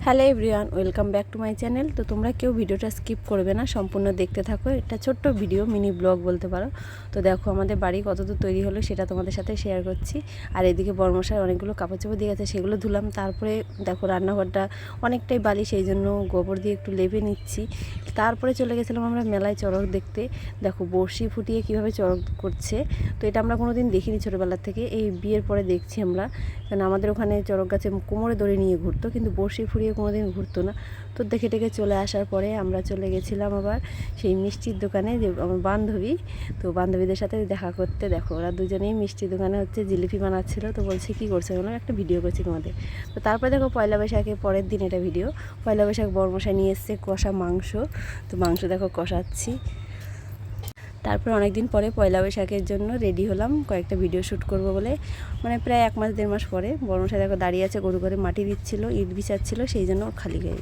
Hello everyone, welcome back to my channel. তো তোমরা কেউ ভিডিওটা স্কিপ করবে না, সম্পূর্ণ দেখতে থাকো। এটা ছোট্ট ভিডিও, মিনি ব্লগ বলতে পারো। তো দেখো আমাদের বাড়ি কতদূর তৈরি হলো সেটা তোমাদের সাথে শেয়ার করছি। আর এদিকে বর্মশাই অনেকগুলো কাপড় চোপড় দিয়ে গেছে, সেগুলো ধুলাম। তারপরে দেখো রান্নাঘরটা অনেকটাই বালি, সেই জন্য গোবর দিয়ে একটু লেপে নিচ্ছি। তারপরে চলে গেছিলাম আমরা মেলায় চড়ক দেখতে। দেখো বড়শি ফুটিয়ে কীভাবে চড়ক করছে। তো এটা আমরা কোনো দিন দেখিনি ছোটোবেলার থেকে, এই বিয়ের পরে দেখছি আমরা। কারণ আমাদের ওখানে চড়ক গাছে কোমরে দড়ি নিয়ে ঘুরতো, কিন্তু বড়শি ফুরিয়ে কোনো দিন ঘুরতো না। তো দেখে টেকে চলে আসার পরে আমরা চলে গেছিলাম আবার সেই মিষ্টির দোকানে, যে আমার বান্ধবী, তো বান্ধবীদের সাথে দেখা করতে। দেখো ওরা দুজনেই মিষ্টির দোকানে জিলিপি বানাচ্ছিলো। তো বলছে কী করছে, বলো একটা ভিডিও করছি তোমাদের। তো তারপরে দেখো পয়লা বৈশাখের পরের দিন এটা ভিডিও। পয়লা বৈশাখ বর্মশাই নিয়ে এসছে কষা মাংস। তো মাংস দেখো কষাচ্ছি। তারপর অনেক দিন পরে পয়লা বৈশাখের জন্য রেডি হলাম, কয়েকটা ভিডিও শ্যুট করব বলে। মানে প্রায় 1 মাস 1.5 মাস পরে বর্মশাই দেখো দাঁড়িয়ে আছে, গরু ঘরে মাটি দিচ্ছিলো, ইট বিছাচ্ছিলো, সেই জন্য খালি গায়ে।